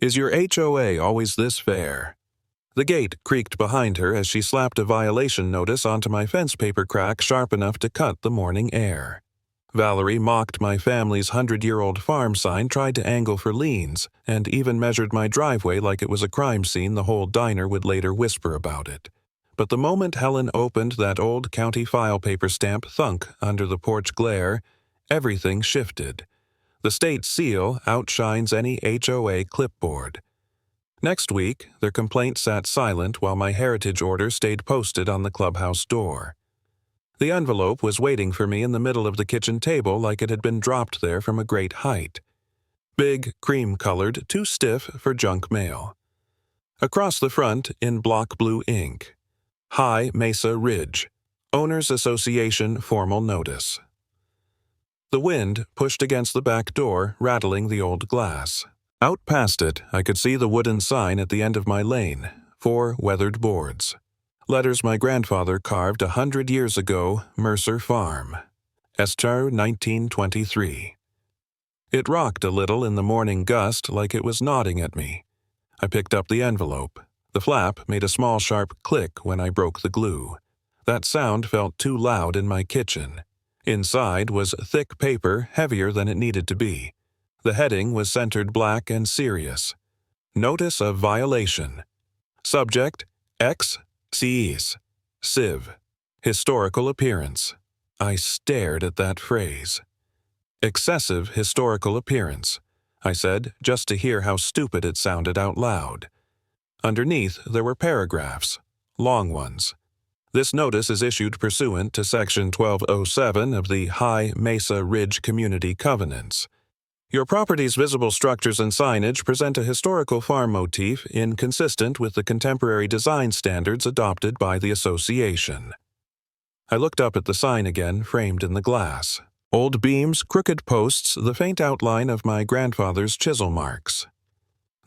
Is your HOA always this fair? The gate creaked behind her as she slapped a violation notice onto my fence paper crack sharp enough to cut the morning air. Valerie mocked my family's 100-year-old farm sign, tried to angle for liens, and even measured my driveway like it was a crime scene the whole diner would later whisper about it. But the moment Helen opened that old county file paper stamp thunk under the porch glare, everything shifted. The state seal outshines any HOA clipboard. Next week, their complaint sat silent while my heritage order stayed posted on the clubhouse door. The envelope was waiting for me in the middle of the kitchen table like it had been dropped there from a great height. Big, cream-colored, too stiff for junk mail. Across the front, in block blue ink, High Mesa Ridge, Owners Association Formal Notice. The wind pushed against the back door, rattling the old glass. Out past it, I could see the wooden sign at the end of my lane, 4 weathered boards. Letters my grandfather carved 100 years ago, Mercer Farm. Estar 1923. It rocked a little in the morning gust like it was nodding at me. I picked up the envelope. The flap made a small sharp click when I broke the glue. That sound felt too loud in my kitchen. Inside was thick paper, heavier than it needed to be. The heading was centered black and serious. Notice of violation. Subject, ex-CEs. Civ. Historical appearance. I stared at that phrase. Excessive historical appearance, I said, just to hear how stupid it sounded out loud. Underneath, there were paragraphs, long ones. This notice is issued pursuant to Section 1207 of the High Mesa Ridge Community Covenants. Your property's visible structures and signage present a historical farm motif inconsistent with the contemporary design standards adopted by the association. I looked up at the sign again, framed in the glass. Old beams, crooked posts, the faint outline of my grandfather's chisel marks.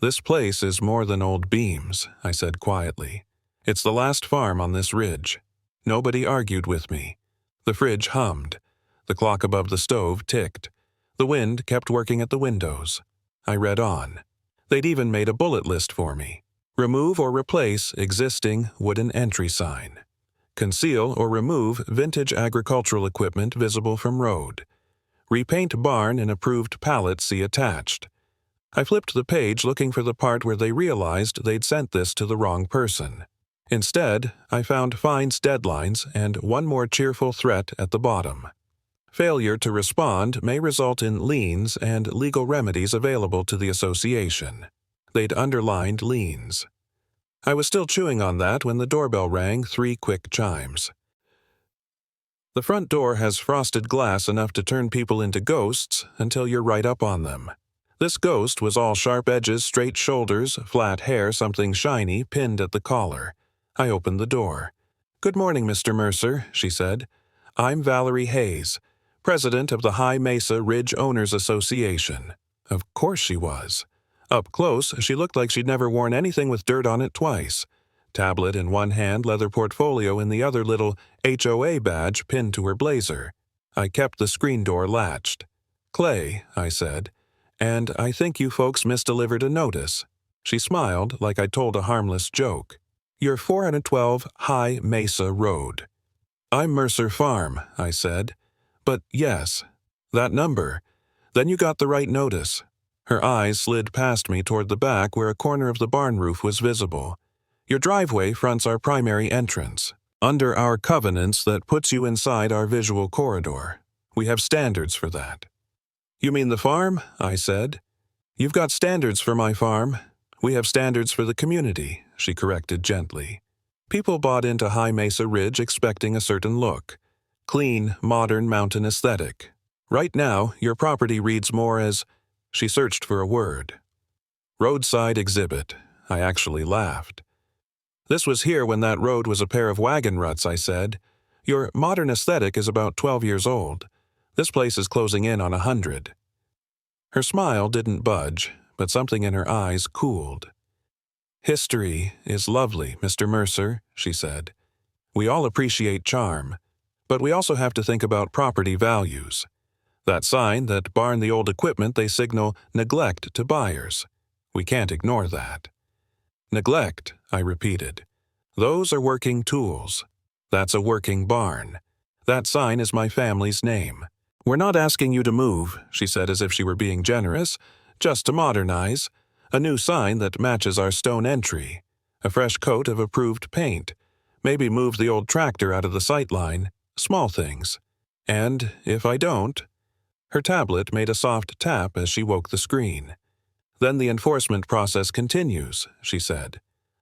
This place is more than old beams, I said quietly. It's the last farm on this ridge. Nobody argued with me. The fridge hummed. The clock above the stove ticked. The wind kept working at the windows. I read on. They'd even made a bullet list for me. Remove or replace existing wooden entry sign. Conceal or remove vintage agricultural equipment visible from road. Repaint barn in approved palette, see attached. I flipped the page looking for the part where they realized they'd sent this to the wrong person. Instead, I found fines deadlines and one more cheerful threat at the bottom. Failure to respond may result in liens and legal remedies available to the association. They'd underlined liens. I was still chewing on that when the doorbell rang 3 quick chimes. The front door has frosted glass enough to turn people into ghosts until you're right up on them. This ghost was all sharp edges, straight shoulders, flat hair, something shiny pinned at the collar. I opened the door. "Good morning, Mr. Mercer," she said. "I'm Valerie Hayes, president of the High Mesa Ridge Owners Association." Of course she was. Up close, she looked like she'd never worn anything with dirt on it twice. Tablet in one hand, leather portfolio in the other, little HOA badge pinned to her blazer. I kept the screen door latched. "Clay," I said, "and I think you folks misdelivered a notice." She smiled like I'd told a harmless joke. "You're 412 High Mesa Road." "I'm Mercer Farm," I said. "But yes, that number. Then you got the right notice." Her eyes slid past me toward the back where a corner of the barn roof was visible. "Your driveway fronts our primary entrance. Under our covenants, that puts you inside our visual corridor. We have standards for that." "You mean the farm?" I said. "You've got standards for my farm. We have standards for the community," she corrected gently. People bought into High Mesa Ridge expecting a certain look. Clean, modern mountain aesthetic. Right now, your property reads more as... She searched for a word. "Roadside exhibit." I actually laughed. "This was here when that road was a pair of wagon ruts," I said. "Your modern aesthetic is about 12 years old. This place is closing in on 100. Her smile didn't budge, but something in her eyes cooled. "History is lovely, Mr. Mercer," she said. "We all appreciate charm, but we also have to think about property values. That sign, that barn the old equipment, they signal neglect to buyers. We can't ignore that. Neglect, I repeated. Those are working tools. That's a working barn. That sign is my family's name. We're not asking you to move, she said as if she were being generous, just to modernize. A new sign that matches our stone entry. A fresh coat of approved paint. Maybe move the old tractor out of the sight line. Small things. And if I don't... Her tablet made a soft tap as she woke the screen. Then the enforcement process continues, she said.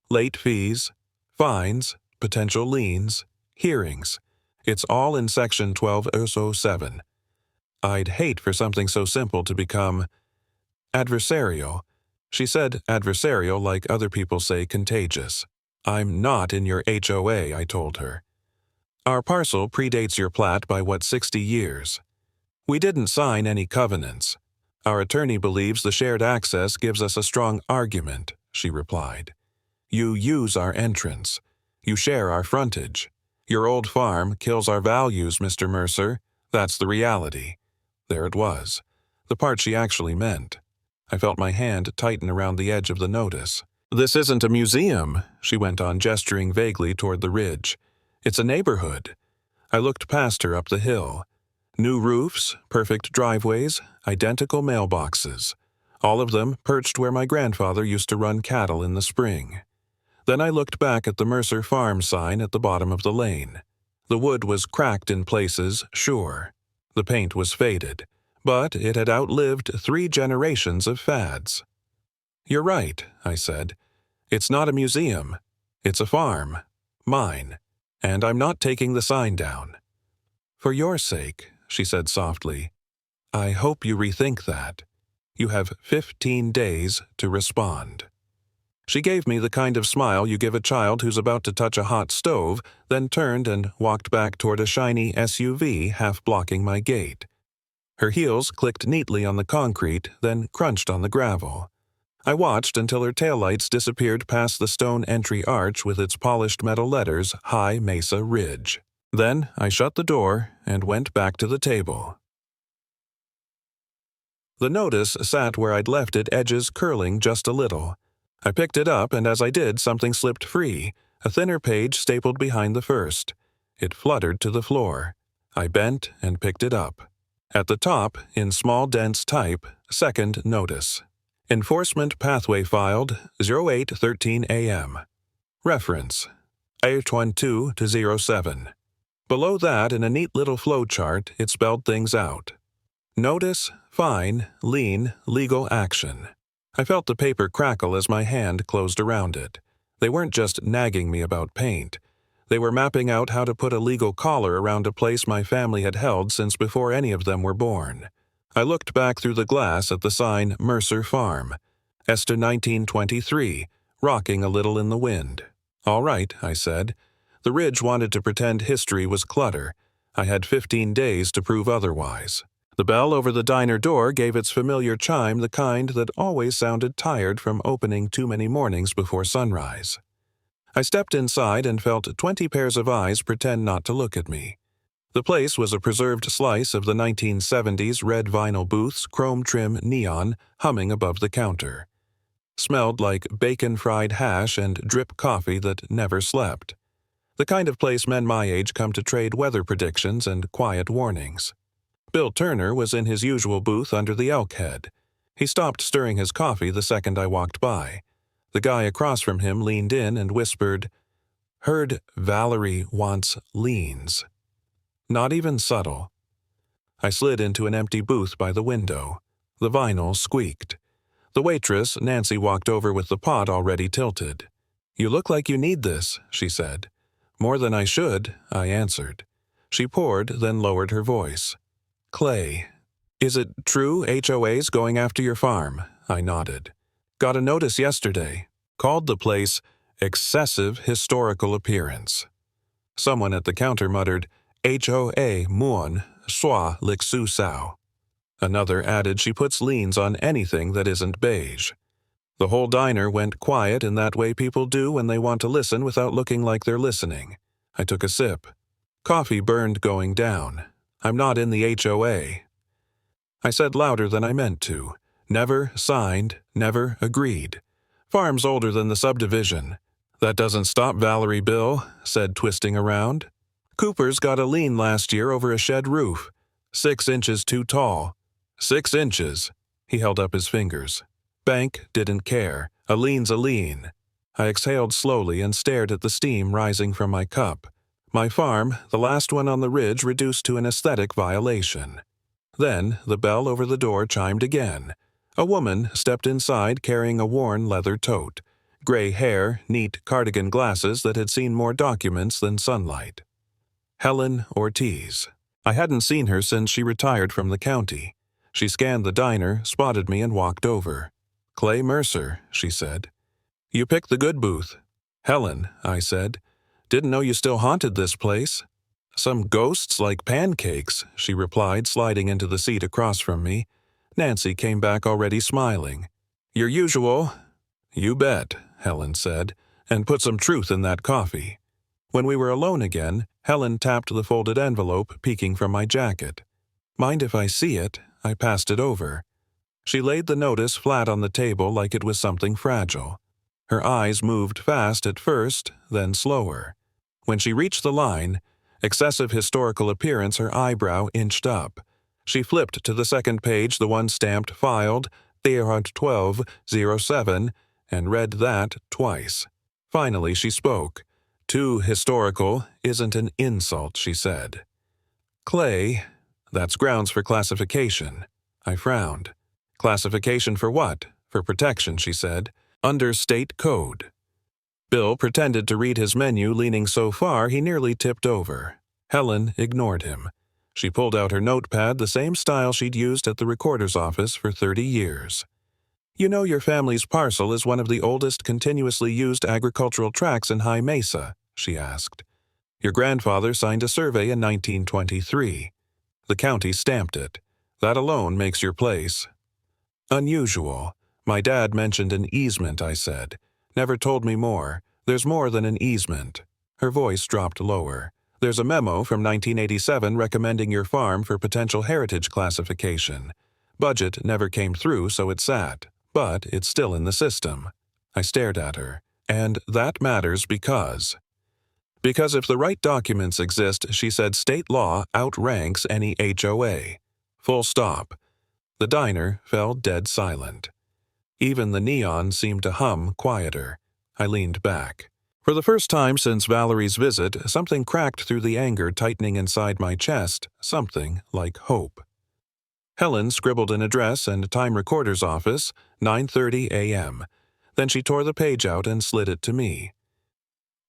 Late fees, fines, potential liens, hearings. It's all in Section 1207. I'd hate for something so simple to become adversarial. She said adversarial like other people say contagious. I'm not in your HOA, I told her. Our parcel predates your plat by 60 years. We didn't sign any covenants. Our attorney believes the shared access gives us a strong argument, she replied. You use our entrance. You share our frontage. Your old farm kills our values, Mr. Mercer. That's the reality. There it was. The part she actually meant. I felt my hand tighten around the edge of the notice. This isn't a museum, she went on, gesturing vaguely toward the ridge. It's a neighborhood. I looked past her up the hill. New roofs, perfect driveways, identical mailboxes. All of them perched where my grandfather used to run cattle in the spring. Then I looked back at the Mercer Farm sign at the bottom of the lane. The wood was cracked in places, sure. The paint was faded, but it had outlived 3 generations of fads. You're right, I said. It's not a museum. It's a farm. Mine. And I'm not taking the sign down. For your sake, she said softly, I hope you rethink that. You have 15 days to respond. She gave me the kind of smile you give a child who's about to touch a hot stove, then turned and walked back toward a shiny SUV half blocking my gate. Her heels clicked neatly on the concrete, then crunched on the gravel. I watched until her taillights disappeared past the stone entry arch with its polished metal letters, High Mesa Ridge. Then I shut the door and went back to the table. The notice sat where I'd left it, edges curling just a little. I picked it up, and as I did, something slipped free, a thinner page stapled behind the first. It fluttered to the floor. I bent and picked it up. At the top, in small dense type, second notice. Enforcement pathway filed, 08:13 a.m. Reference, 812-07. Below that, in a neat little flow chart, it spelled things out. Notice, fine, lien, legal action. I felt the paper crackle as my hand closed around it. They weren't just nagging me about paint. They were mapping out how to put a legal collar around a place my family had held since before any of them were born. I looked back through the glass at the sign Mercer Farm. Esther 1923, rocking a little in the wind. All right, I said. The Ridge wanted to pretend history was clutter. I had 15 days to prove otherwise. The bell over the diner door gave its familiar chime, the kind that always sounded tired from opening too many mornings before sunrise. I stepped inside and felt 20 pairs of eyes pretend not to look at me. The place was a preserved slice of the 1970s red vinyl booths, chrome trim neon, humming above the counter. Smelled like bacon-fried hash and drip coffee that never slept. The kind of place men my age come to trade weather predictions and quiet warnings. Bill Turner was in his usual booth under the elk head. He stopped stirring his coffee the second I walked by. The guy across from him leaned in and whispered, "Heard Valerie wants liens." Not even subtle. I slid into an empty booth by the window. The vinyl squeaked. The waitress, Nancy, walked over with the pot already tilted. "You look like you need this," she said. "More than I should," I answered. She poured, then lowered her voice. "Clay, is it true HOA's going after your farm?" I nodded. "Got a notice yesterday. Called the place Excessive Historical Appearance." Someone at the counter muttered, "HOA muon, swa liksu sao." Another added she puts liens on anything that isn't beige. The whole diner went quiet in that way people do when they want to listen without looking like they're listening. I took a sip. Coffee burned going down. I'm not in the HOA. I said louder than I meant to. Never signed, never agreed. Farm's older than the subdivision. That doesn't stop Valerie, Bill said, twisting around. Cooper's got a lien last year over a shed roof. 6 inches too tall. 6 inches. He held up his fingers. Bank didn't care. A lien's a lien. I exhaled slowly and stared at the steam rising from my cup. My farm, the last one on the ridge, reduced to an aesthetic violation. Then the bell over the door chimed again. A woman stepped inside carrying a worn leather tote. Gray hair, neat cardigan glasses that had seen more documents than sunlight. Helen Ortiz. I hadn't seen her since she retired from the county. She scanned the diner, spotted me, and walked over. "Clay Mercer," she said. "You picked the good booth." "Helen," I said. "Didn't know you still haunted this place." "Some ghosts like pancakes," she replied, sliding into the seat across from me. Nancy came back already smiling. "Your usual." "You bet," Helen said, and put some truth in that coffee. When we were alone again, Helen tapped the folded envelope peeking from my jacket. "Mind if I see it?" I passed it over. She laid the notice flat on the table like it was something fragile. Her eyes moved fast at first, then slower. When she reached the line, excessive historical appearance, her eyebrow inched up. She flipped to the second page, the one stamped filed, 12/07, and read that twice. Finally she spoke. "Too historical isn't an insult," she said. "Clay, that's grounds for classification." I frowned. "Classification for what?" "For protection," she said. "Under state code." Bill pretended to read his menu, leaning so far he nearly tipped over. Helen ignored him. She pulled out her notepad, the same style she'd used at the recorder's office for 30 years. "You know your family's parcel is one of the oldest continuously used agricultural tracts in High Mesa?" she asked. "Your grandfather signed a survey in 1923. The county stamped it. That alone makes your place." "Unusual. My dad mentioned an easement," I said. "Never told me more. There's more than an easement." Her voice dropped lower. "There's a memo from 1987 recommending your farm for potential heritage classification. Budget never came through, so it sat. But it's still in the system." I stared at her. "And that matters because if the right documents exist," she said, "state law outranks any HOA. Full stop." The diner fell dead silent. Even the neon seemed to hum quieter. I leaned back. For the first time since Valerie's visit, something cracked through the anger tightening inside my chest, something like hope. Helen scribbled an address and time recorder's office, 9:30 a.m. Then she tore the page out and slid it to me.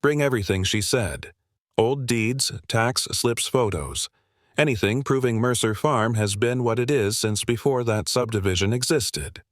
"Bring everything," she said. "Old deeds, tax slips, photos. Anything proving Mercer Farm has been what it is since before that subdivision existed."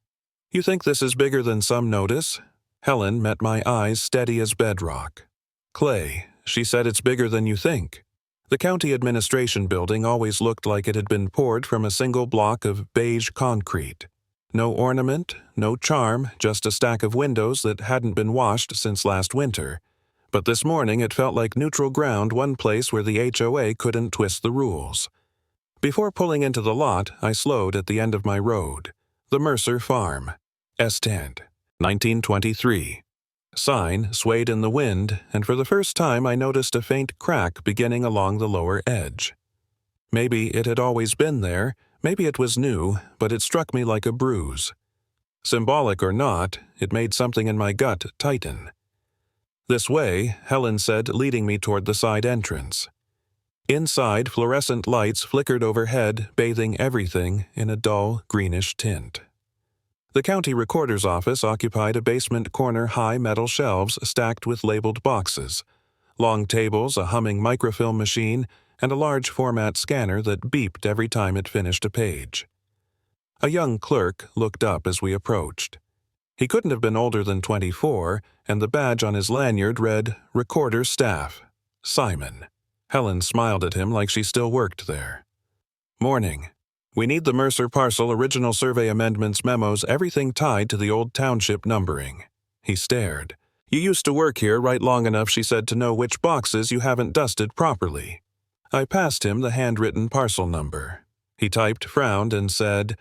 "You think this is bigger than some notice?" Helen met my eyes steady as bedrock. "Clay," she said, "it's bigger than you think." The county administration building always looked like it had been poured from a single block of beige concrete. No ornament, no charm, just a stack of windows that hadn't been washed since last winter. But this morning it felt like neutral ground, one place where the HOA couldn't twist the rules. Before pulling into the lot, I slowed at the end of my road. The Mercer Farm. Estant. 1923. Sign swayed in the wind, and for the first time I noticed a faint crack beginning along the lower edge. Maybe it had always been there, maybe it was new, but it struck me like a bruise. Symbolic or not, it made something in my gut tighten. "This way," Helen said, leading me toward the side entrance. Inside, fluorescent lights flickered overhead, bathing everything in a dull, greenish tint. The county recorder's office occupied a basement corner, high metal shelves stacked with labeled boxes, long tables, a humming microfilm machine, and a large format scanner that beeped every time it finished a page. A young clerk looked up as we approached. He couldn't have been older than 24, and the badge on his lanyard read, "Recorder Staff, Simon." Helen smiled at him like she still worked there. "Morning. We need the Mercer parcel, original survey amendments, memos, everything tied to the old township numbering." He stared. "You used to work here right long enough," she said, "to know which boxes you haven't dusted properly." I passed him the handwritten parcel number. He typed, frowned, and said,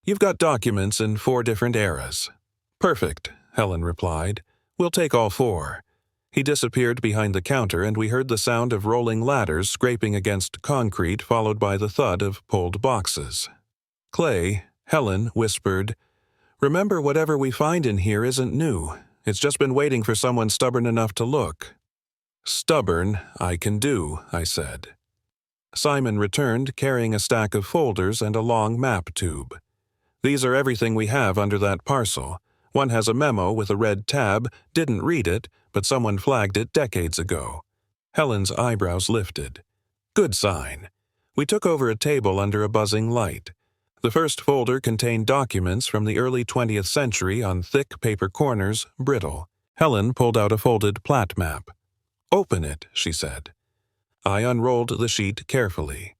You've got documents in 4 different eras. Perfect, Helen replied. We'll take all 4. He disappeared behind the counter and we heard the sound of rolling ladders scraping against concrete followed by the thud of pulled boxes. Clay, Helen whispered, "Remember, whatever we find in here isn't new. It's just been waiting for someone stubborn enough to look." "Stubborn, I can do," I said. Simon returned carrying a stack of folders and a long map tube. "These are everything we have under that parcel. One has a memo with a red tab, didn't read it, but someone flagged it decades ago." Helen's eyebrows lifted. "Good sign." We took over a table under a buzzing light. The first folder contained documents from the early 20th century on thick paper corners, brittle. Helen pulled out a folded plat map. "Open it," she said. I unrolled the sheet carefully.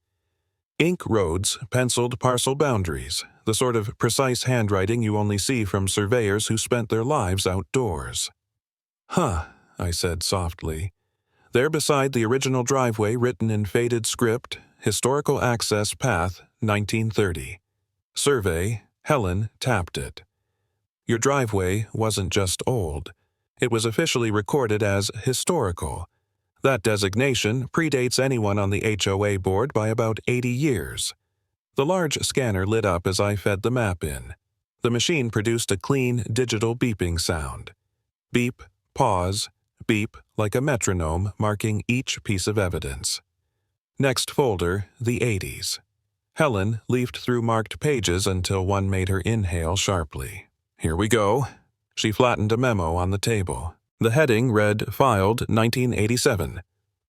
Ink roads, penciled parcel boundaries, the sort of precise handwriting you only see from surveyors who spent their lives outdoors. "Huh," I said softly. There beside the original driveway written in faded script, Historical Access Path, 1930. Survey, Helen tapped it. Your driveway wasn't just old. It was officially recorded as historical. That designation predates anyone on the HOA board by about 80 years. The large scanner lit up as I fed the map in. The machine produced a clean, digital beeping sound. Beep, pause, beep, like a metronome marking each piece of evidence. Next folder, the 80s. Helen leafed through marked pages until one made her inhale sharply. "Here we go." She flattened a memo on the table. The heading read Filed 1987.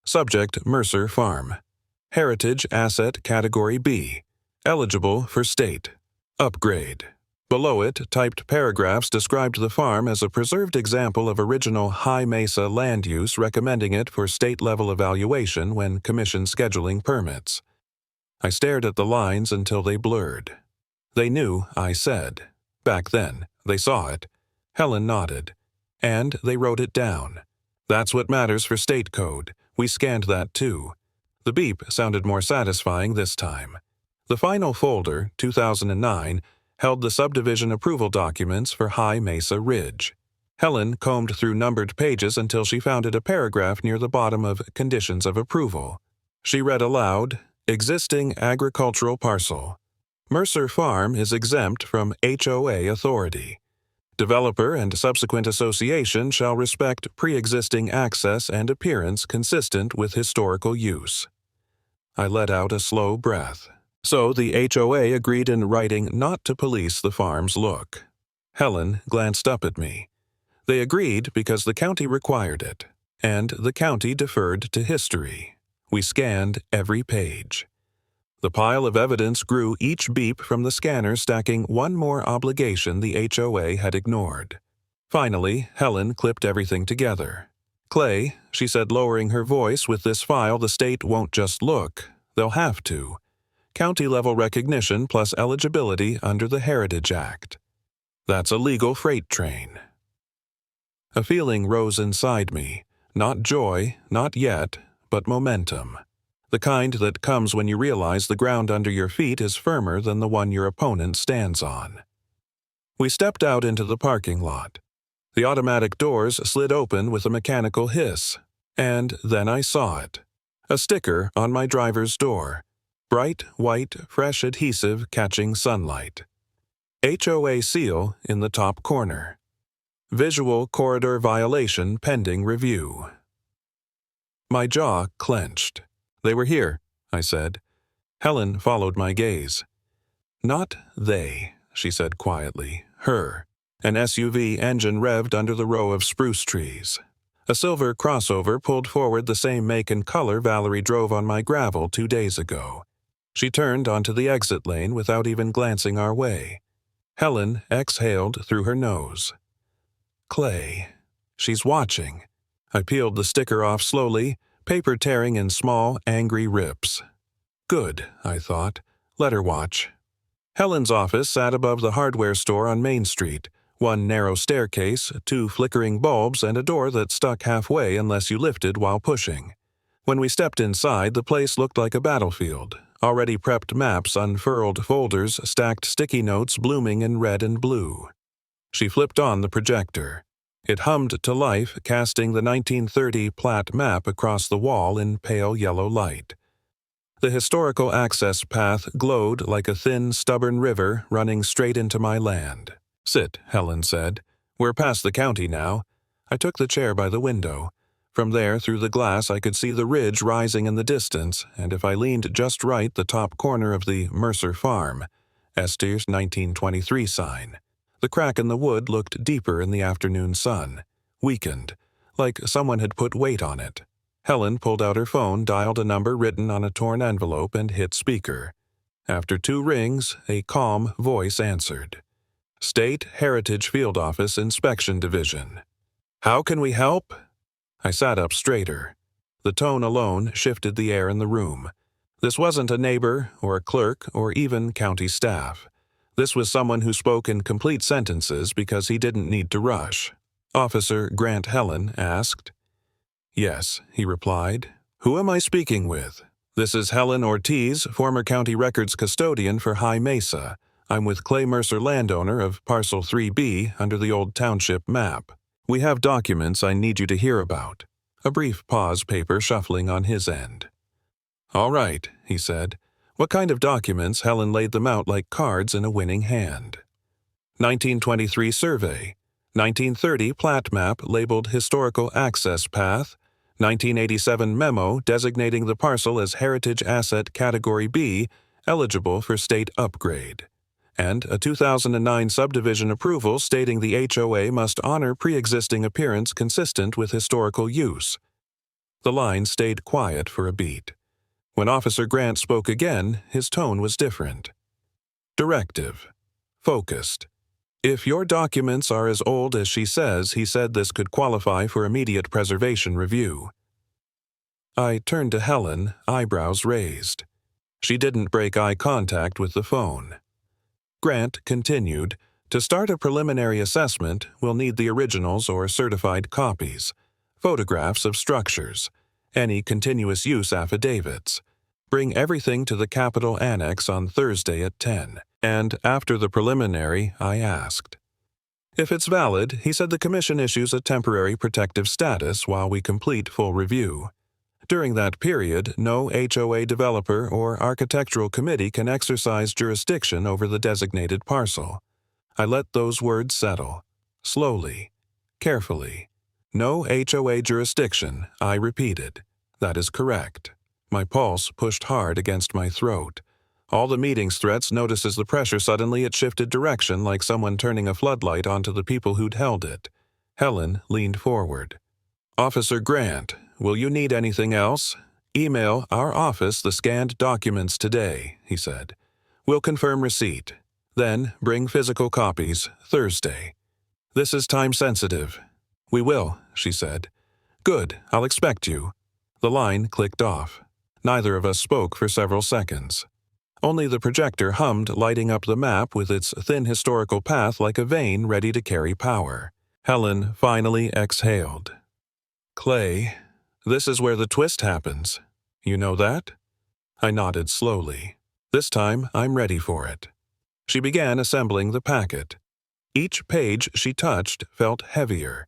Subject Mercer Farm. Heritage Asset Category B. Eligible for state. Upgrade. Below it, typed paragraphs described the farm as a preserved example of original high mesa land use, recommending it for state-level evaluation when commission scheduling permits. I stared at the lines until they blurred. They knew I said. Back then, they saw it. Helen nodded. And they wrote it down. That's what matters for state code. We scanned that too. The beep sounded more satisfying this time. The final folder, 2009, held the subdivision approval documents for High Mesa Ridge. Helen combed through numbered pages until she found a paragraph near the bottom of Conditions of Approval. She read aloud, "Existing agricultural parcel. Mercer Farm is exempt from HOA authority. Developer and subsequent association shall respect pre-existing access and appearance consistent with historical use." I let out a slow breath. So the HOA agreed in writing not to police the farm's look. Helen glanced up at me. They agreed because the county required it, and the county deferred to history. We scanned every page. The pile of evidence grew, each beep from the scanner stacking one more obligation the HOA had ignored. Finally, Helen clipped everything together. "Clay," she said, lowering her voice, "with this file the state won't just look. They'll have to. County-level recognition plus eligibility under the Heritage Act. That's a legal freight train." A feeling rose inside me. Not joy, not yet, but momentum. The kind that comes when you realize the ground under your feet is firmer than the one your opponent stands on. We stepped out into the parking lot. The automatic doors slid open with a mechanical hiss, and then I saw it. A sticker on my driver's door. Bright, white, fresh adhesive catching sunlight. HOA seal in the top corner. Visual corridor violation pending review. My jaw clenched. "They were here," I said. Helen followed my gaze. "Not they," she said quietly. "Her." An SUV engine revved under the row of spruce trees. A silver crossover pulled forward the same make and color Valerie drove on my gravel 2 days ago. She turned onto the exit lane without even glancing our way. Helen exhaled through her nose. "Clay. She's watching." I peeled the sticker off slowly, paper tearing in small, angry rips. Good, I thought. Let her watch. Helen's office sat above the hardware store on Main Street. One narrow staircase, 2 flickering bulbs, and a door that stuck halfway unless you lifted while pushing. When we stepped inside, the place looked like a battlefield. Already prepped maps, unfurled folders, stacked sticky notes blooming in red and blue. She flipped on the projector. It hummed to life, casting the 1930 Platte map across the wall in pale yellow light. The historical access path glowed like a thin, stubborn river running straight into my land. "Sit," Helen said. "We're past the county now." I took the chair by the window. From there, through the glass, I could see the ridge rising in the distance, and if I leaned just right, the top corner of the Mercer Farm, Esther's 1923 sign. The crack in the wood looked deeper in the afternoon sun, weakened, like someone had put weight on it. Helen pulled out her phone, dialed a number written on a torn envelope, and hit speaker. After 2 rings, a calm voice answered. "State Heritage Field Office Inspection Division." "How can we help?" I sat up straighter. The tone alone shifted the air in the room. This wasn't a neighbor or a clerk or even county staff. This was someone who spoke in complete sentences because he didn't need to rush. Officer Grant Helen asked. "Yes," he replied. "Who am I speaking with?" "This is Helen Ortiz, former county records custodian for High Mesa. I'm with Clay Mercer, landowner of Parcel 3B under the old township map. We have documents I need you to hear about." A brief pause, paper shuffling on his end. "All right," he said. What kind of documents? Helen laid them out like cards in a winning hand. 1923 survey, 1930 plat map labeled Historical Access Path, 1987 memo designating the parcel as Heritage Asset Category B, eligible for state upgrade, and a 2009 subdivision approval stating the HOA must honor pre-existing appearance consistent with historical use. The line stayed quiet for a beat. When Officer Grant spoke again, his tone was different. Directive. Focused. "If your documents are as old as she says," he said, "this could qualify for immediate preservation review." I turned to Helen, eyebrows raised. She didn't break eye contact with the phone. Grant continued, "To start a preliminary assessment, we'll need the originals or certified copies, photographs of structures, any continuous use affidavits. Bring everything to the Capitol Annex on Thursday at 10. And after the preliminary, I asked. If it's valid, he said the Commission issues a temporary protective status while we complete full review. During that period, no HOA developer or architectural committee can exercise jurisdiction over the designated parcel. I let those words settle. Slowly, carefully. No HOA jurisdiction, I repeated. That is correct. My pulse pushed hard against my throat. All the meeting's threats noticed as the pressure suddenly it shifted direction like someone turning a floodlight onto the people who'd held it. Helen leaned forward. "Officer Grant, will you need anything else? Email our office the scanned documents today," he said. "We'll confirm receipt. Then bring physical copies Thursday. This is time sensitive." "We will," she said. "Good, I'll expect you." The line clicked off. Neither of us spoke for several seconds. Only the projector hummed, lighting up the map with its thin historical path like a vein ready to carry power. Helen finally exhaled. "Clay, this is where the twist happens. You know that?" I nodded slowly. This time, I'm ready for it. She began assembling the packet. Each page she touched felt heavier.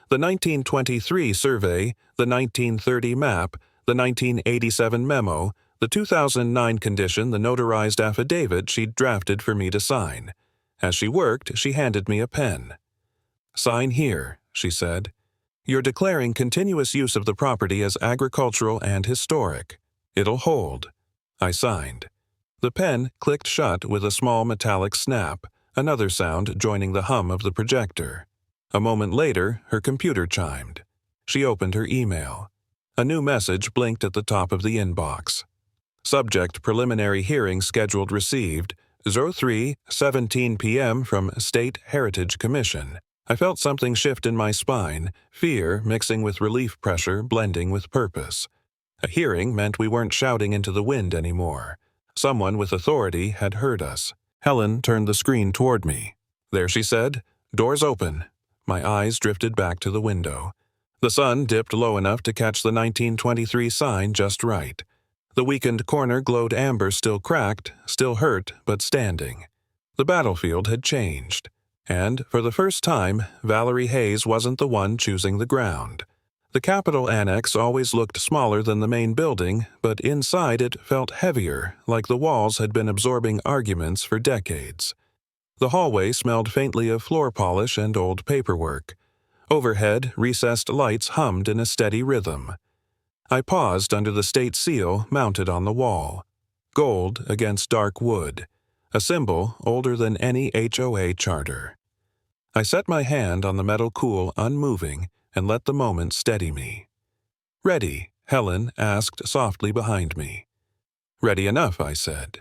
The 1923 survey, the 1930 map, the 1987 memo, the 2009 condition, the notarized affidavit she'd drafted for me to sign. As she worked, she handed me a pen. "Sign here," she said. "You're declaring continuous use of the property as agricultural and historic. It'll hold." I signed. The pen clicked shut with a small metallic snap, another sound joining the hum of the projector. A moment later, her computer chimed. She opened her email. A new message blinked at the top of the inbox. Subject preliminary hearing scheduled received, 03:17 p.m. from State Heritage Commission. I felt something shift in my spine, fear mixing with relief pressure blending with purpose. A hearing meant we weren't shouting into the wind anymore. Someone with authority had heard us. Helen turned the screen toward me. "There," she said. "Doors open." My eyes drifted back to the window. The sun dipped low enough to catch the 1923 sign just right. The weakened corner glowed amber, still cracked, still hurt, but standing. The battlefield had changed. And, for the first time, Valerie Hayes wasn't the one choosing the ground. The Capitol Annex always looked smaller than the main building, but inside it felt heavier, like the walls had been absorbing arguments for decades. The hallway smelled faintly of floor polish and old paperwork. Overhead, recessed lights hummed in a steady rhythm. I paused under the state seal mounted on the wall. Gold against dark wood, a symbol older than any HOA charter. I set my hand on the metal cool, unmoving, and let the moment steady me. "Ready?" Helen asked softly behind me. "Ready enough," I said.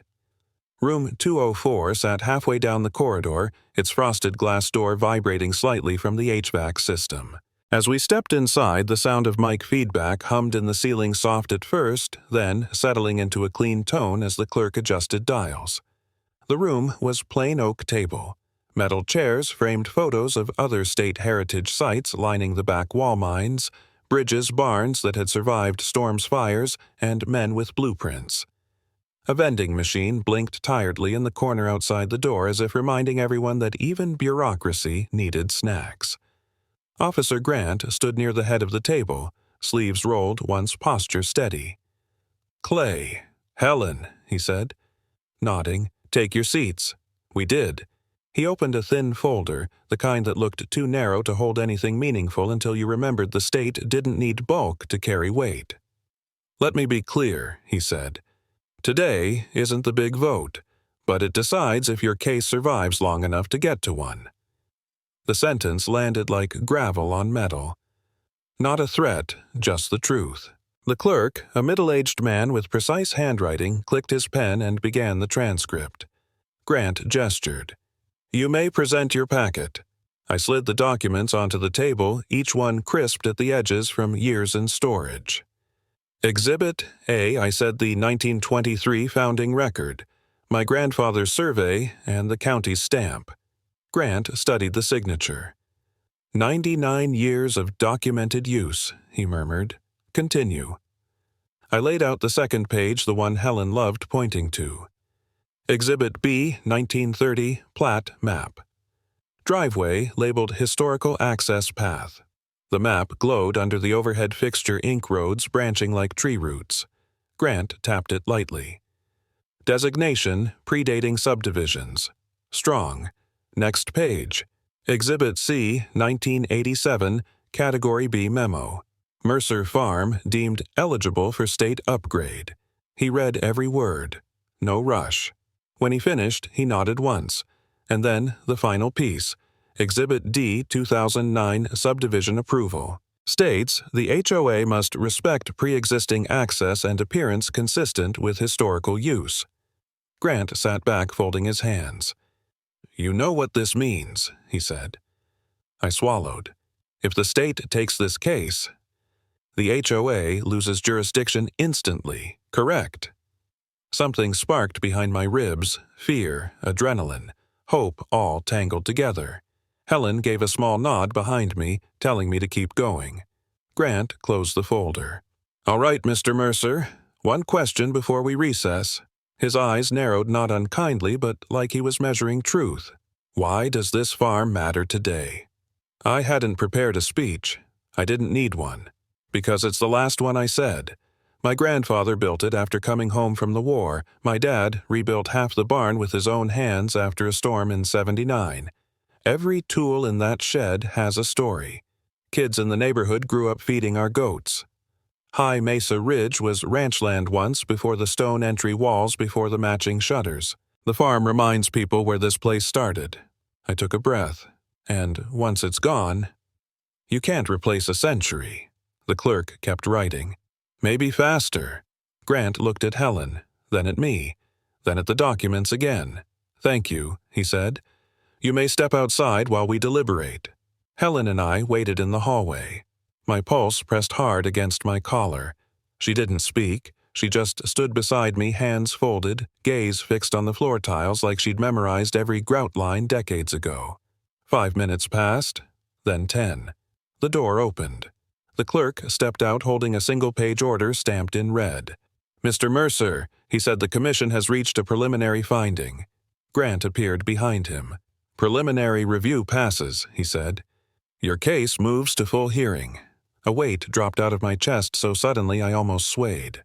Room 204 sat halfway down the corridor, its frosted glass door vibrating slightly from the HVAC system. As we stepped inside, the sound of mic feedback hummed in the ceiling soft at first, then settling into a clean tone as the clerk adjusted dials. The room was plain oak table. Metal chairs framed photos of other state heritage sites lining the back wall mines, bridges, barns that had survived storms, fires, and men with blueprints. A vending machine blinked tiredly in the corner outside the door as if reminding everyone that even bureaucracy needed snacks. Officer Grant stood near the head of the table, sleeves rolled, once posture steady. "Clay, Helen," he said. Nodding, "Take your seats." We did. He opened a thin folder, the kind that looked too narrow to hold anything meaningful until you remembered the state didn't need bulk to carry weight. "Let me be clear," he said. "Today isn't the big vote, but it decides if your case survives long enough to get to one." The sentence landed like gravel on metal. Not a threat, just the truth. The clerk, a middle-aged man with precise handwriting, clicked his pen and began the transcript. Grant gestured. "You may present your packet." I slid the documents onto the table, each one crisped at the edges from years in storage. "Exhibit A," I said, "the 1923 founding record, my grandfather's survey, and the county's stamp." Grant studied the signature. 99 years of documented use," he murmured. "Continue." I laid out the second page, the one Helen loved pointing to. Exhibit B, 1930, plat map. Driveway labeled Historical Access Path. The map glowed under the overhead fixture, ink roads branching like tree roots. Grant tapped it lightly. Designation, predating subdivisions. Strong. Next page. Exhibit C, 1987, Category B memo. Mercer Farm deemed eligible for state upgrade. He read every word. No rush. When he finished, he nodded once. And then the final piece. Exhibit D, 2009, subdivision approval. States the HOA must respect pre-existing access and appearance consistent with historical use. Grant sat back, folding his hands. "You know what this means," he said. I swallowed. "If the state takes this case, the HOA loses jurisdiction instantly, correct?" Something sparked behind my ribs, fear, adrenaline, hope all tangled together. Helen gave a small nod behind me, telling me to keep going. Grant closed the folder. "All right, Mr. Mercer, one question before we recess." His eyes narrowed not unkindly, but like he was measuring truth. "Why does this farm matter today?" I hadn't prepared a speech. I didn't need one. Because it's the last one I said. My grandfather built it after coming home from the war. My dad rebuilt half the barn with his own hands after a storm in '79. Every tool in that shed has a story. Kids in the neighborhood grew up feeding our goats. High Mesa Ridge was ranchland once, before the stone entry walls, before the matching shutters. The farm reminds people where this place started. I took a breath. And once it's gone, you can't replace a century. The clerk kept writing. "Maybe faster." Grant looked at Helen, then at me, then at the documents again. "Thank you," he said. "You may step outside while we deliberate." Helen and I waited in the hallway. My pulse pressed hard against my collar. She didn't speak. She just stood beside me, hands folded, gaze fixed on the floor tiles like she'd memorized every grout line decades ago. 5 minutes passed, then 10. The door opened. The clerk stepped out holding a single-page order stamped in red. "Mr. Mercer," he said, "the commission has reached a preliminary finding." Grant appeared behind him. "Preliminary review passes," he said. "Your case moves to full hearing." A weight dropped out of my chest so suddenly I almost swayed.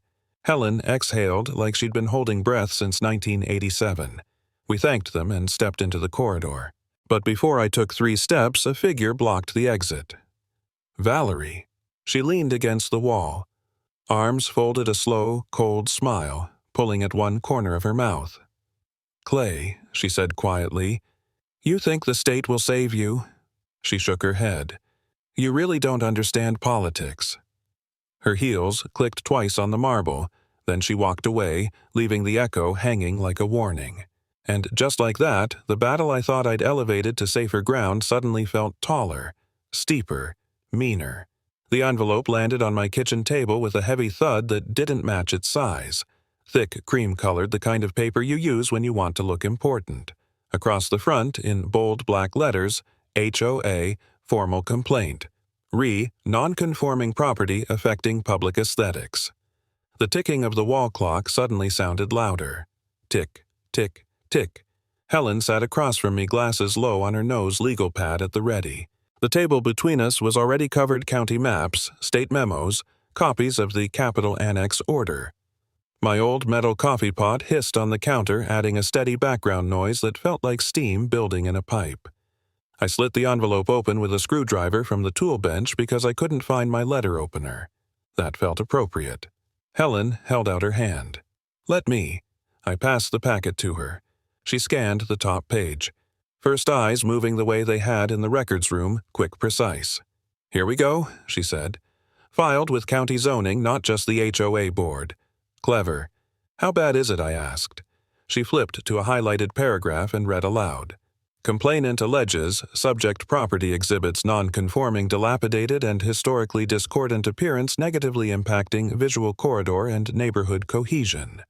Helen exhaled like she'd been holding breath since 1987. We thanked them and stepped into the corridor. But before I took 3 steps, a figure blocked the exit. Valerie. She leaned against the wall. Arms folded, a slow, cold smile, pulling at one corner of her mouth. "Clay," she said quietly, "you think the state will save you?" She shook her head. "You really don't understand politics." Her heels clicked twice on the marble, then she walked away, leaving the echo hanging like a warning. And just like that, the battle I thought I'd elevated to safer ground suddenly felt taller, steeper, meaner. The envelope landed on my kitchen table with a heavy thud that didn't match its size. Thick, cream-colored, the kind of paper you use when you want to look important. Across the front, in bold black letters, HOA, formal complaint. Non-conforming property affecting public aesthetics. The ticking of the wall clock suddenly sounded louder. Tick, tick, tick. Helen sat across from me, glasses low on her nose, legal pad at the ready. The table between us was already covered county maps, state memos, copies of the Capitol Annex order. My old metal coffee pot hissed on the counter, adding a steady background noise that felt like steam building in a pipe. I slit the envelope open with a screwdriver from the tool bench because I couldn't find my letter opener. That felt appropriate. Helen held out her hand. "Let me." I passed the packet to her. She scanned the top page. First eyes moving the way they had in the records room, quick, precise. "Here we go," she said. "Filed with county zoning, not just the HOA board." "Clever. How bad is it?" I asked. She flipped to a highlighted paragraph and read aloud. "Complainant alleges subject property exhibits non-conforming, dilapidated, and historically discordant appearance, negatively impacting visual corridor and neighborhood cohesion."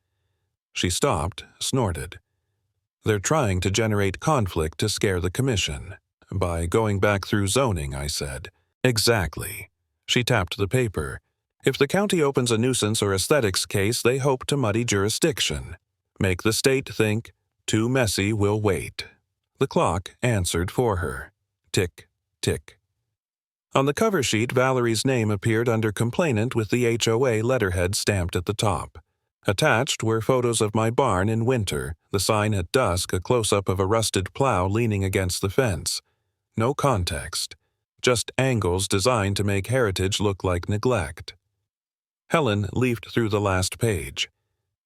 She stopped, snorted. "They're trying to generate conflict to scare the commission. By going back through zoning," I said. "Exactly." She tapped the paper. "If the county opens a nuisance or aesthetics case, they hope to muddy jurisdiction. Make the state think, too messy, we'll wait." The clock answered for her. Tick, tick. On the cover sheet, Valerie's name appeared under complainant with the HOA letterhead stamped at the top. Attached were photos of my barn in winter, the sign at dusk, a close-up of a rusted plow leaning against the fence. No context. Just angles designed to make heritage look like neglect. Helen leafed through the last page.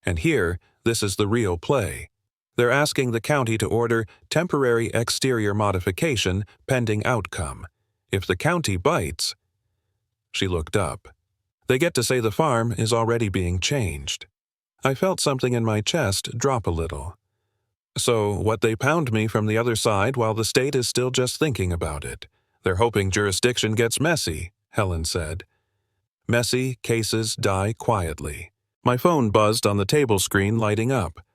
"And here, this is the real play. They're asking the county to order temporary exterior modification pending outcome. If the county bites..." She looked up. "They get to say the farm is already being changed." I felt something in my chest drop a little. "So what, they pound me from the other side while the state is still just thinking about it. They're hoping jurisdiction gets messy," Helen said. Messy cases die quietly. My phone buzzed on the table screen, lighting up.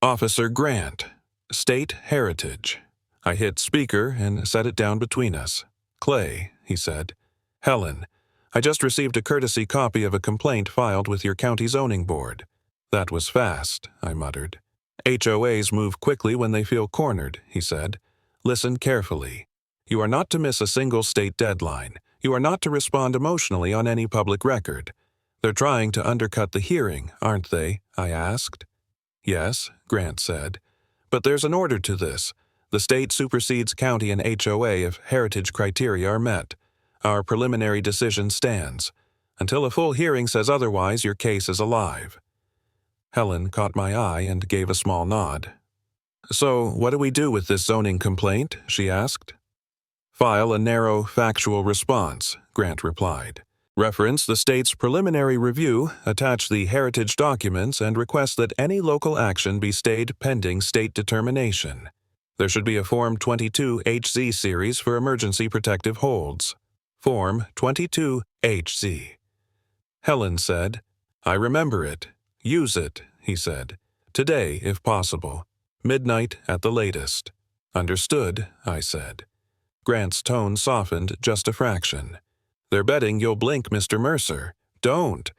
"Officer Grant, State Heritage." I hit speaker and set it down between us. "Clay," he said. "Helen, I just received a courtesy copy of a complaint filed with your county zoning board." "That was fast," I muttered. "HOAs move quickly when they feel cornered," he said. "Listen carefully. You are not to miss a single state deadline. You are not to respond emotionally on any public record." "They're trying to undercut the hearing, aren't they?" I asked. "Yes," Grant said. "But there's an order to this. The state supersedes county and HOA if heritage criteria are met. Our preliminary decision stands. Until a full hearing says otherwise, your case is alive." Helen caught my eye and gave a small nod. "So, what do we do with this zoning complaint?" she asked. "File a narrow, factual response," Grant replied. "Reference the state's preliminary review, attach the heritage documents, and request that any local action be stayed pending state determination. There should be a Form 22HZ series for emergency protective holds. Form 22HZ. Helen said, "I remember it. Use it," he said. "Today, if possible. Midnight at the latest." "Understood," I said. Grant's tone softened just a fraction. They're betting you'll blink, Mr. Mercer. Don't.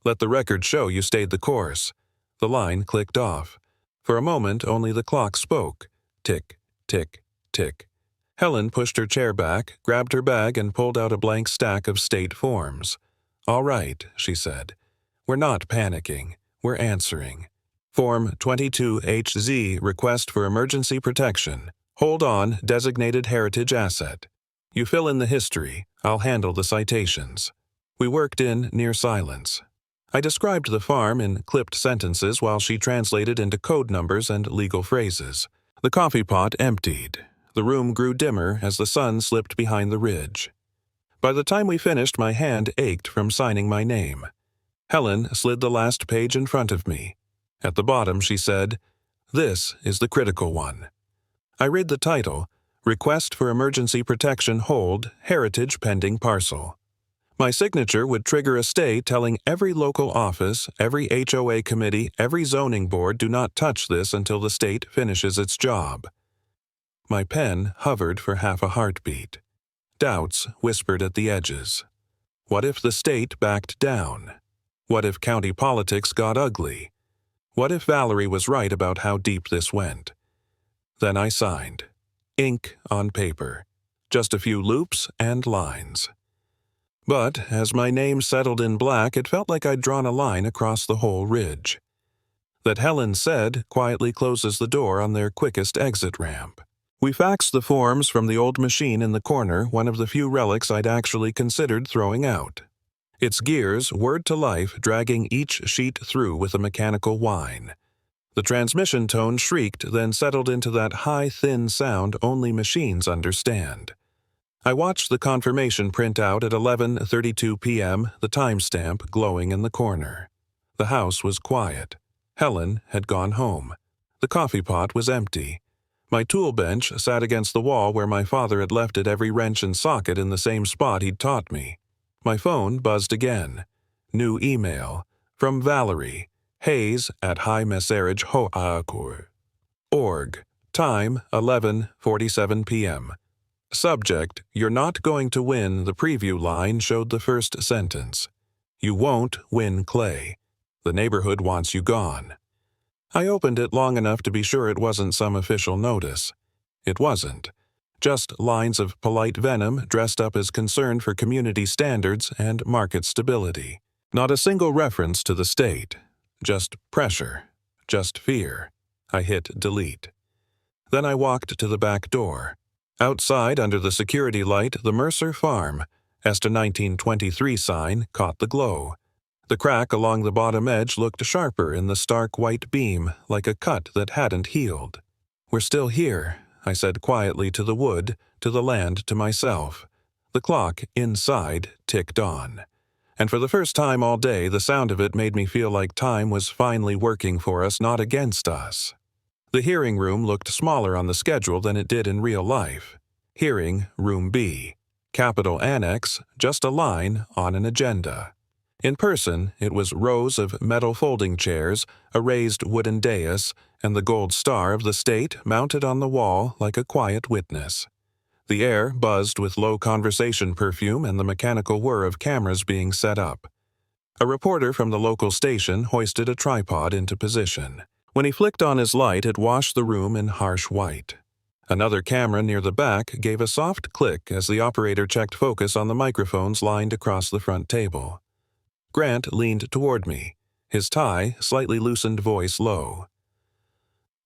Let the record show you stayed the course. The line clicked off. For a moment, only the clock spoke. Tick, tick, tick. Helen pushed her chair back, grabbed her bag, and pulled out a blank stack of state forms. All right, she said. We're not panicking. We're answering. Form 22HZ, Request for Emergency Protection. Hold on, designated heritage asset. You fill in the history. I'll handle the citations. We worked in near silence. I described the farm in clipped sentences while she translated into code numbers and legal phrases. The coffee pot emptied. The room grew dimmer as the sun slipped behind the ridge. By the time we finished, my hand ached from signing my name. Helen slid the last page in front of me. At the bottom, she said, "This is the critical one." I read the title, Request for Emergency Protection Hold, Heritage Pending Parcel. My signature would trigger a stay telling every local office, every HOA committee, every zoning board do not touch this until the state finishes its job. My pen hovered for half a heartbeat. Doubts whispered at the edges. What if the state backed down? What if county politics got ugly? What if Valerie was right about how deep this went? Then I signed. Ink on paper. Just a few loops and lines. But as my name settled in black, it felt like I'd drawn a line across the whole ridge. That Helen said quietly closes the door on their quickest exit ramp. We faxed the forms from the old machine in the corner, one of the few relics I'd actually considered throwing out. Its gears whirred to life, dragging each sheet through with a mechanical whine. The transmission tone shrieked, then settled into that high, thin sound only machines understand. I watched the confirmation print out at 11:32 p.m., the timestamp glowing in the corner. The house was quiet. Helen had gone home. The coffee pot was empty. My tool bench sat against the wall where my father had left it, every wrench and socket in the same spot he'd taught me. My phone buzzed again. New email. From Valerie. Hayes at HOA.org. Time 11:47 p.m. Subject, You're not going to win. The preview line showed the first sentence. You won't win Clay. The neighborhood wants you gone. I opened it long enough to be sure it wasn't some official notice. It wasn't. Just lines of polite venom dressed up as concern for community standards and market stability. Not a single reference to the state. Just pressure. Just fear. I hit delete. Then I walked to the back door. Outside, under the security light, the Mercer Farm, ESTA 1923 sign, caught the glow. The crack along the bottom edge looked sharper in the stark white beam, like a cut that hadn't healed. We're still here, I said quietly to the wood, to the land, to myself. The clock inside ticked on. And for the first time all day, the sound of it made me feel like time was finally working for us, not against us. The hearing room looked smaller on the schedule than it did in real life. Hearing Room B. Capital Annex, just a line on an agenda. In person, it was rows of metal folding chairs, a raised wooden dais, and the gold star of the state mounted on the wall like a quiet witness. The air buzzed with low conversation perfume and the mechanical whir of cameras being set up. A reporter from the local station hoisted a tripod into position. When he flicked on his light, it washed the room in harsh white. Another camera near the back gave a soft click as the operator checked focus on the microphones lined across the front table. Grant leaned toward me, his tie, slightly loosened voice low.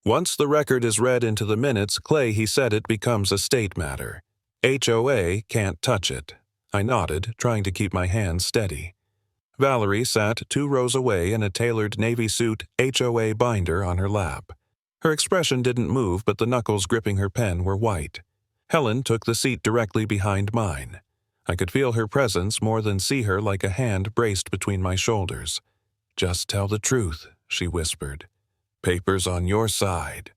Once the record is read into the minutes, Clay, he said, it becomes a state matter. HOA can't touch it. I nodded, trying to keep my hands steady. Valerie sat 2 rows away in a tailored navy suit HOA binder on her lap. Her expression didn't move, but the knuckles gripping her pen were white. Helen took the seat directly behind mine. I could feel her presence more than see her, like a hand braced between my shoulders. "Just tell the truth," she whispered. "Papers on your side."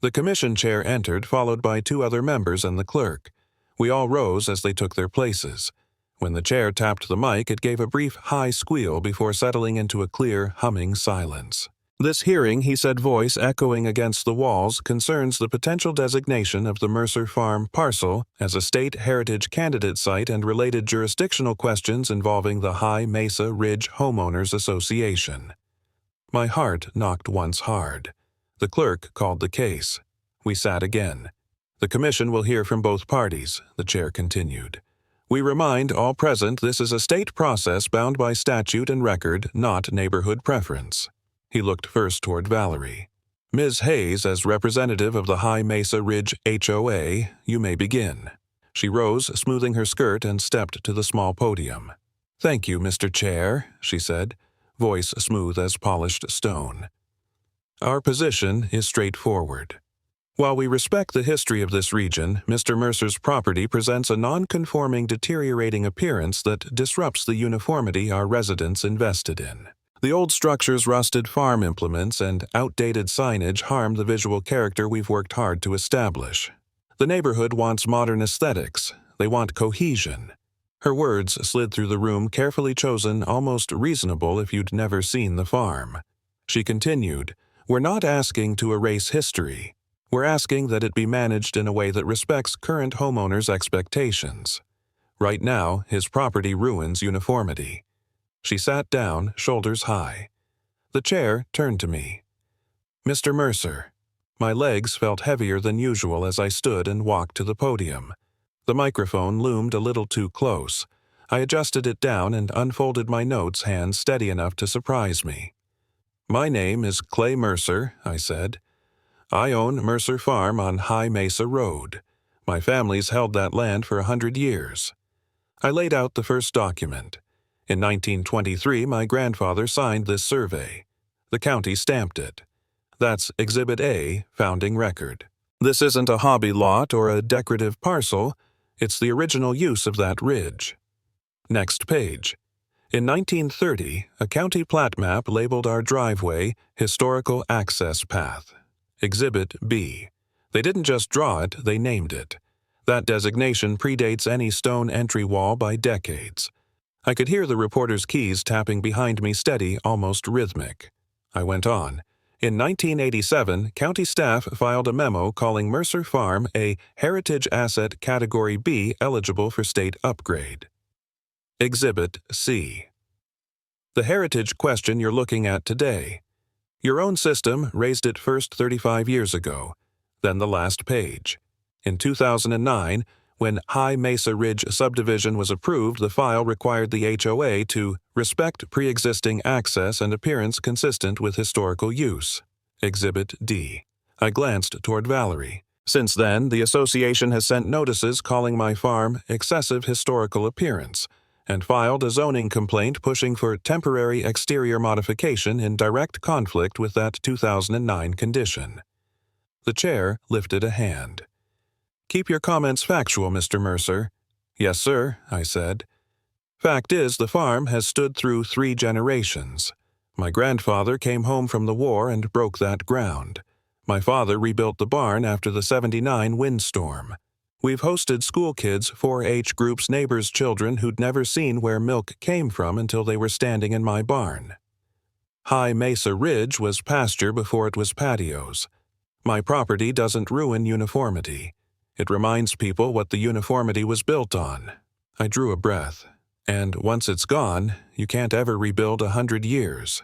The commission chair entered, followed by 2 other members and the clerk. We all rose as they took their places. When the chair tapped the mic, it gave a brief high squeal before settling into a clear, humming silence. "This hearing," he said, voice echoing against the walls, "concerns the potential designation of the Mercer Farm parcel as a state heritage candidate site and related jurisdictional questions involving the High Mesa Ridge Homeowners Association." My heart knocked once hard. The clerk called the case. We sat again. "The commission will hear from both parties," the chair continued. "We remind all present this is a state process bound by statute and record, not neighborhood preference." He looked first toward Valerie. "Ms. Hayes, as representative of the High Mesa Ridge HOA, you may begin." She rose, smoothing her skirt, and stepped to the small podium. "Thank you, Mr. Chair," she said, voice smooth as polished stone. "Our position is straightforward. While we respect the history of this region, Mr. Mercer's property presents a non-conforming, deteriorating appearance that disrupts the uniformity our residents invested in. The old structure's rusted farm implements and outdated signage harm the visual character we've worked hard to establish. The neighborhood wants modern aesthetics. They want cohesion." Her words slid through the room, carefully chosen, almost reasonable if you'd never seen the farm. She continued, "We're not asking to erase history. We're asking that it be managed in a way that respects current homeowners' expectations. Right now, his property ruins uniformity." She sat down, shoulders high. The chair turned to me. "Mr. Mercer." My legs felt heavier than usual as I stood and walked to the podium. The microphone loomed a little too close. I adjusted it down and unfolded my notes, hand steady enough to surprise me. "My name is Clay Mercer," I said. "I own Mercer Farm on High Mesa Road. My family's held that land for 100 years. I laid out the first document. In 1923, my grandfather signed this survey. The county stamped it. That's Exhibit A, founding record. This isn't a hobby lot or a decorative parcel. It's the original use of that ridge." Next page. In 1930, a county plat map labeled our driveway Historical Access Path. Exhibit B. They didn't just draw it, they named it. That designation predates any stone entry wall by decades. I could hear the reporter's keys tapping behind me, steady, almost rhythmic. I went on. In 1987, county staff filed a memo calling Mercer Farm a Heritage Asset Category B eligible for state upgrade. Exhibit C. The heritage question you're looking at today. Your own system raised it first 35 years ago, then the last page. In 2009, when High Mesa Ridge subdivision was approved, the file required the HOA to respect pre-existing access and appearance consistent with historical use. Exhibit D. I glanced toward Valerie. Since then, the association has sent notices calling my farm excessive historical appearance and filed a zoning complaint pushing for temporary exterior modification in direct conflict with that 2009 condition. The chair lifted a hand. "Keep your comments factual, Mr. Mercer." "Yes, sir," I said. "Fact is, the farm has stood through 3 generations. My grandfather came home from the war and broke that ground. My father rebuilt the barn after the '79 windstorm. We've hosted school kids, 4-H groups, neighbors' children who'd never seen where milk came from until they were standing in my barn. High Mesa Ridge was pasture before it was patios. My property doesn't ruin uniformity. It reminds people what the uniformity was built on." I drew a breath. "And once it's gone, you can't ever rebuild 100 years.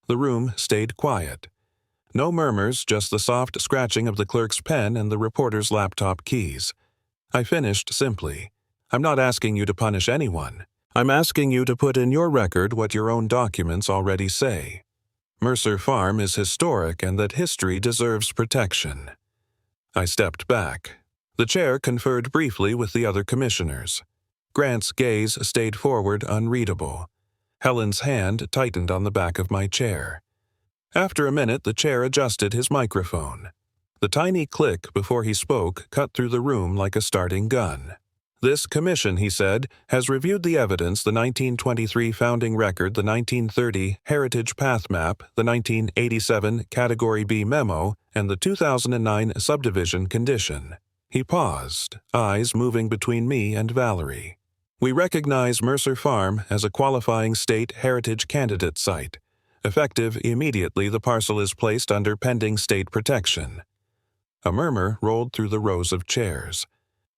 The room stayed quiet. No murmurs, just the soft scratching of the clerk's pen and the reporter's laptop keys. I finished simply. "I'm not asking you to punish anyone. I'm asking you to put in your record what your own documents already say. Mercer Farm is historic and that history deserves protection." I stepped back. The chair conferred briefly with the other commissioners. Grant's gaze stayed forward, unreadable. Helen's hand tightened on the back of my chair. After a minute, the chair adjusted his microphone. The tiny click before he spoke cut through the room like a starting gun. "This commission," he said, "has reviewed the evidence, the 1923 founding record, the 1930 Heritage Path Map, the 1987 Category B memo, and the 2009 subdivision condition." He paused, eyes moving between me and Valerie. "We recognize Mercer Farm as a qualifying state heritage candidate site. Effective immediately, the parcel is placed under pending state protection. A murmur rolled through the rows of chairs.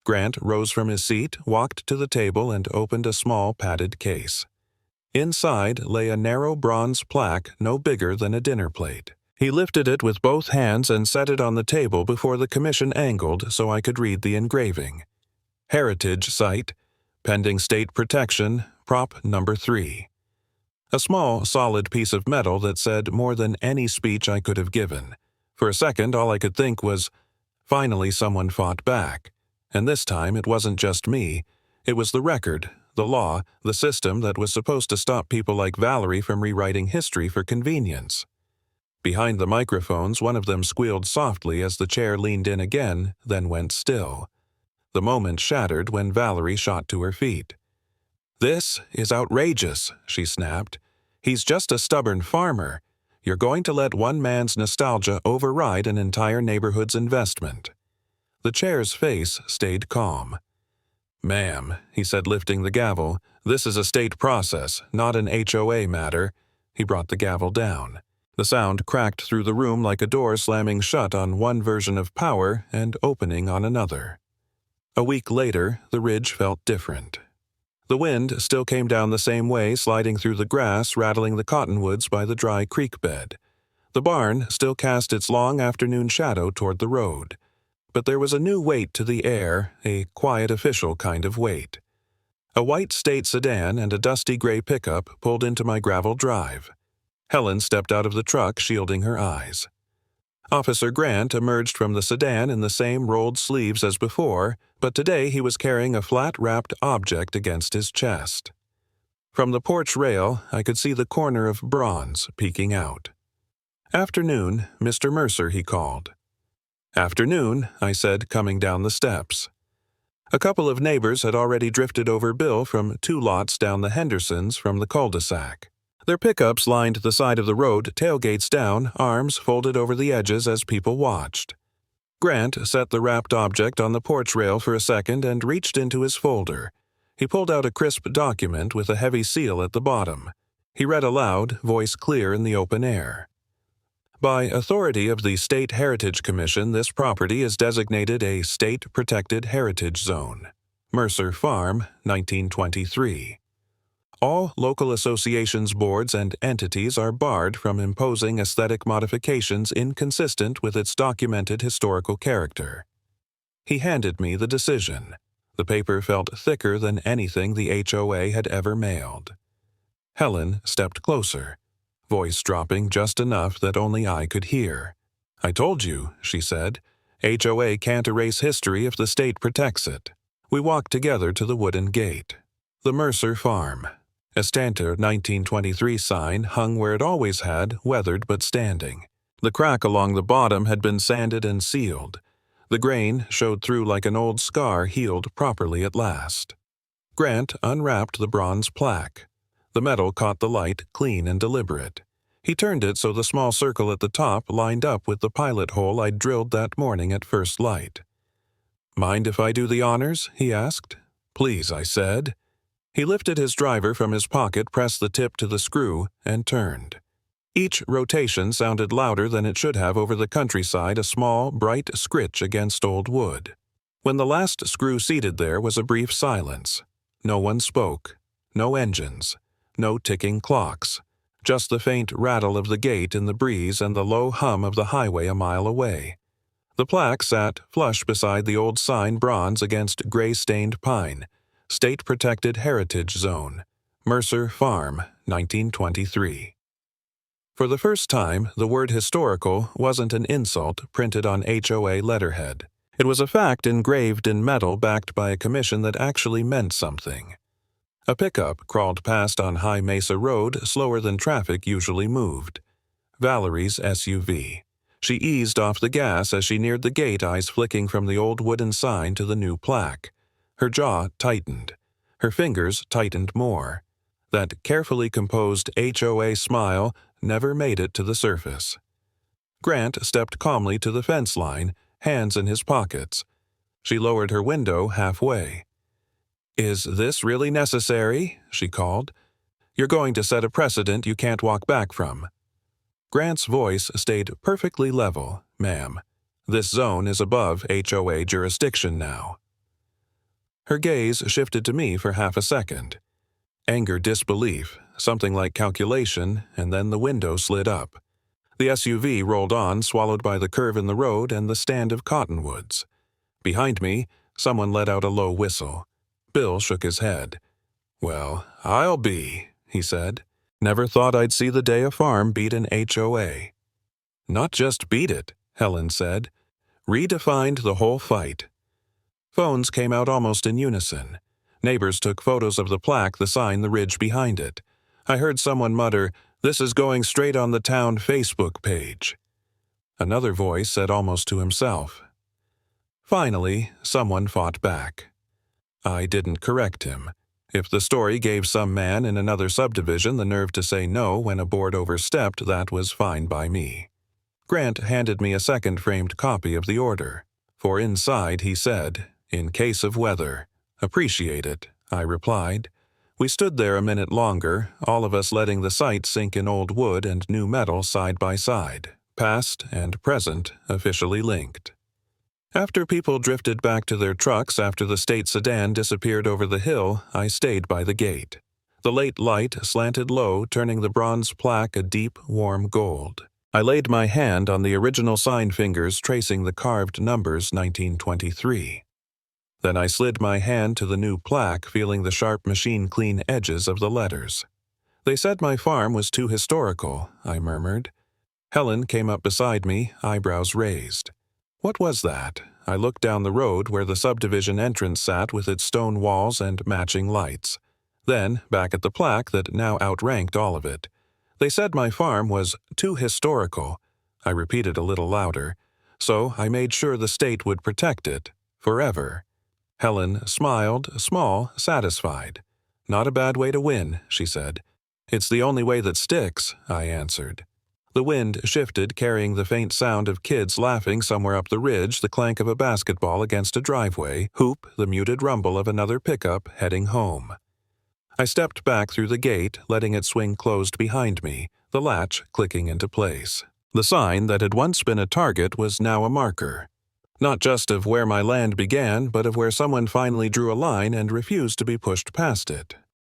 Grant rose from his seat, walked to the table, and opened a small padded case. Inside lay a narrow bronze plaque no bigger than a dinner plate. He lifted it with both hands and set it on the table before the commission angled so I could read the engraving. Heritage Site, pending state protection, Prop Number 3. A small, solid piece of metal that said more than any speech I could have given. For a second, all I could think was, finally someone fought back. And this time it wasn't just me. It was the record, the law, the system that was supposed to stop people like Valerie from rewriting history for convenience. Behind the microphones, one of them squealed softly as the chair leaned in again, then went still. The moment shattered when Valerie shot to her feet. "This is outrageous," she snapped. "He's just a stubborn farmer. You're going to let one man's nostalgia override an entire neighborhood's investment." The chair's face stayed calm. "Ma'am," he said, lifting the gavel, "this is a state process, not an HOA matter." He brought the gavel down. The sound cracked through the room like a door slamming shut on one version of power and opening on another. A week later, the ridge felt different. The wind still came down the same way, sliding through the grass, rattling the cottonwoods by the dry creek bed. The barn still cast its long afternoon shadow toward the road. But there was a new weight to the air, a quiet official kind of weight. A white state sedan and a dusty gray pickup pulled into my gravel drive. Helen stepped out of the truck, shielding her eyes. Officer Grant emerged from the sedan in the same rolled sleeves as before, but today he was carrying a flat-wrapped object against his chest. From the porch rail, I could see the corner of bronze peeking out. "Afternoon, Mr. Mercer," he called. "Afternoon," I said, coming down the steps. A couple of neighbors had already drifted over Bill from 2 lots down the Hendersons from the cul-de-sac. Their pickups lined the side of the road, tailgates down, arms folded over the edges as people watched. Grant set the wrapped object on the porch rail for a second and reached into his folder. He pulled out a crisp document with a heavy seal at the bottom. He read aloud, voice clear in the open air. "By authority of the State Heritage Commission, this property is designated a State-Protected Heritage Zone. Mercer Farm, 1923. All local associations, boards, and entities are barred from imposing aesthetic modifications inconsistent with its documented historical character." He handed me the decision. The paper felt thicker than anything the HOA had ever mailed. Helen stepped closer, voice dropping just enough that only I could hear. "I told you," she said. "HOA can't erase history if the state protects it." We walked together to the wooden gate. The Mercer Farm. A Stanter 1923 sign hung where it always had, weathered but standing. The crack along the bottom had been sanded and sealed. The grain showed through like an old scar healed properly at last. Grant unwrapped the bronze plaque. The metal caught the light, clean and deliberate. He turned it so the small circle at the top lined up with the pilot hole I'd drilled that morning at first light. "Mind if I do the honors?" he asked. "Please," I said. He lifted his driver from his pocket, pressed the tip to the screw, and turned. Each rotation sounded louder than it should have over the countryside, a small, bright scritch against old wood. When the last screw seated there was a brief silence. No one spoke. No engines. No ticking clocks. Just the faint rattle of the gate in the breeze and the low hum of the highway a mile away. The plaque sat flush beside the old sign, bronze against gray-stained pine. State-Protected Heritage Zone. Mercer Farm, 1923. For the first time, the word historical wasn't an insult printed on HOA letterhead. It was a fact engraved in metal backed by a commission that actually meant something. A pickup crawled past on High Mesa Road slower than traffic usually moved. Valerie's SUV. She eased off the gas as she neared the gate, eyes flicking from the old wooden sign to the new plaque. Her jaw tightened. Her fingers tightened more. That carefully composed HOA smile never made it to the surface. Grant stepped calmly to the fence line, hands in his pockets. She lowered her window halfway. "Is this really necessary?" she called. "You're going to set a precedent you can't walk back from." Grant's voice stayed perfectly level. Ma'am, this zone is above HOA jurisdiction now. Her gaze shifted to me for half a second. Anger, disbelief, something like calculation, and then the window slid up. The SUV rolled on, swallowed by the curve in the road and the stand of cottonwoods. Behind me, someone let out a low whistle. Bill shook his head. "Well, I'll be," he said. "Never thought I'd see the day a farm beat an HOA." "Not just beat it," Helen said. "Redefined the whole fight." Phones came out almost in unison. Neighbors took photos of the plaque, the sign, the ridge behind it. I heard someone mutter, "This is going straight on the town Facebook page." Another voice said almost to himself. Finally, someone fought back. I didn't correct him. If the story gave some man in another subdivision the nerve to say no when a board overstepped, that was fine by me. Grant handed me a second framed copy of the order. For inside he said, "In case of weather." "Appreciate it," I replied. We stood there a minute longer, all of us letting the sight sink in old wood and new metal side by side, past and present officially linked. After people drifted back to their trucks after the state sedan disappeared over the hill, I stayed by the gate. The late light slanted low, turning the bronze plaque a deep, warm gold. I laid my hand on the original sign fingers tracing the carved numbers 1923. Then I slid my hand to the new plaque, feeling the sharp machine-clean edges of the letters. "They said my farm was too historical," I murmured. Helen came up beside me, eyebrows raised. What was that? I looked down the road where the subdivision entrance sat with its stone walls and matching lights. Then, back at the plaque that now outranked all of it. "They said my farm was too historical," I repeated a little louder. "So I made sure the state would protect it. Forever." Helen smiled, small, satisfied. "Not a bad way to win," she said. "It's the only way that sticks," I answered. The wind shifted, carrying the faint sound of kids laughing somewhere up the ridge, the clank of a basketball against a driveway, whoop, the muted rumble of another pickup heading home. I stepped back through the gate, letting it swing closed behind me, the latch clicking into place. The sign that had once been a target was now a marker. Not just of where my land began, but of where someone finally drew a line and refused to be pushed past it.